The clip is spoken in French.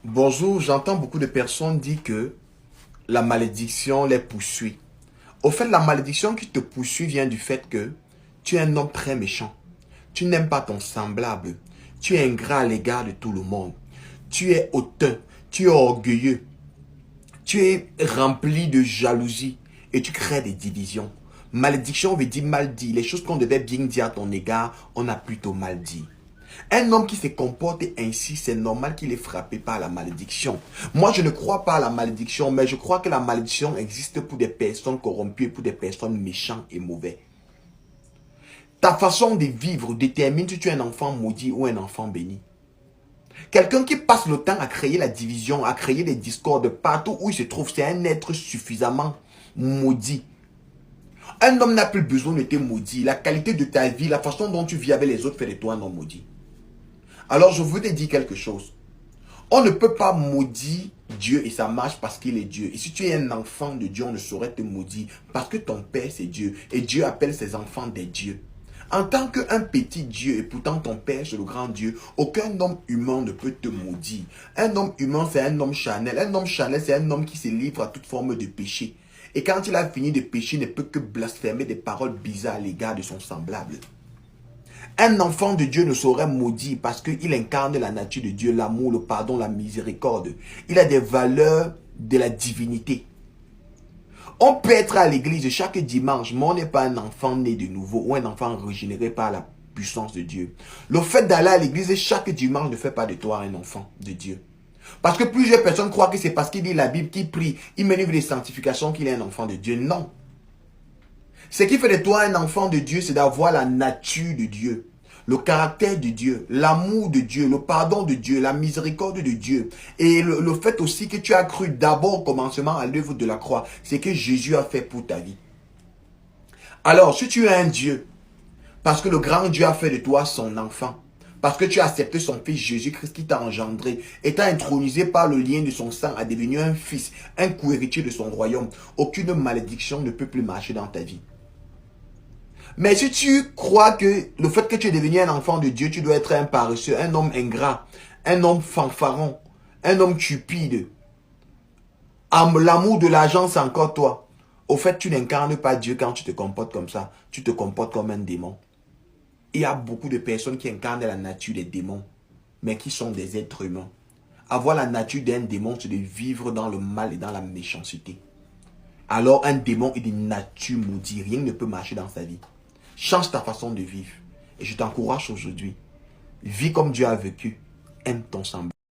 Bonjour, j'entends beaucoup de personnes dire que la malédiction les poursuit. Au fait, la malédiction qui te poursuit vient du fait que tu es un homme très méchant. Tu n'aimes pas ton semblable. Tu es ingrat à l'égard de tout le monde. Tu es hautain. Tu es orgueilleux. Tu es rempli de jalousie et tu crées des divisions. Malédiction veut dire mal dit. Les choses qu'on devait bien dire à ton égard, on a plutôt mal dit. Un homme qui se comporte ainsi, c'est normal qu'il est frappé par la malédiction. Moi, je ne crois pas à la malédiction, mais je crois que la malédiction existe pour des personnes corrompues, pour des personnes méchantes et mauvaises. Ta façon de vivre détermine si tu es un enfant maudit ou un enfant béni. Quelqu'un qui passe le temps à créer la division, à créer des discordes partout où il se trouve, c'est un être suffisamment maudit. Un homme n'a plus besoin de te maudire. La qualité de ta vie, la façon dont tu vis avec les autres fait de toi un homme maudit. Alors je veux te dire quelque chose. On ne peut pas maudire Dieu et ça marche parce qu'il est Dieu. Et si tu es un enfant de Dieu, on ne saurait te maudire parce que ton Père c'est Dieu. Et Dieu appelle ses enfants des dieux. En tant qu'un petit Dieu et pourtant ton Père c'est le grand Dieu, aucun homme humain ne peut te maudire. Un homme humain c'est un homme charnel. Un homme charnel c'est un homme qui se livre à toute forme de péché. Et quand il a fini de pécher, il ne peut que blasphémer des paroles bizarres à l'égard de son semblable. Un enfant de Dieu ne saurait maudire parce qu'il incarne la nature de Dieu, l'amour, le pardon, la miséricorde. Il a des valeurs de la divinité. On peut être à l'église chaque dimanche, mais on n'est pas un enfant né de nouveau ou un enfant régénéré par la puissance de Dieu. Le fait d'aller à l'église chaque dimanche ne fait pas de toi un enfant de Dieu. Parce que plusieurs personnes croient que c'est parce qu'il lit la Bible, qu'il prie, il mène des sanctifications qu'il est un enfant de Dieu. Non. Ce qui fait de toi un enfant de Dieu, c'est d'avoir la nature de Dieu. Le caractère de Dieu, l'amour de Dieu, le pardon de Dieu, la miséricorde de Dieu. Et le fait aussi que tu as cru d'abord au commencement à l'œuvre de la croix, c'est que Jésus a fait pour ta vie. Alors, si tu es un Dieu, parce que le grand Dieu a fait de toi son enfant, parce que tu as accepté son fils Jésus-Christ qui t'a engendré et t'a intronisé par le lien de son sang à devenir un fils, un co-héritier de son royaume, aucune malédiction ne peut plus marcher dans ta vie. Mais si tu crois que le fait que tu es devenu un enfant de Dieu, tu dois être un paresseux, un homme ingrat, un homme fanfaron, un homme cupide, l'amour de l'argent c'est encore toi. Au fait, tu n'incarnes pas Dieu quand tu te comportes comme ça. Tu te comportes comme un démon. Il y a beaucoup de personnes qui incarnent la nature des démons, mais qui sont des êtres humains. Avoir la nature d'un démon, c'est de vivre dans le mal et dans la méchanceté. Alors un démon est d'une nature maudite. Rien ne peut marcher dans sa vie. Change ta façon de vivre. Et je t'encourage aujourd'hui. Vis comme Dieu a vécu. Aime ton semblable.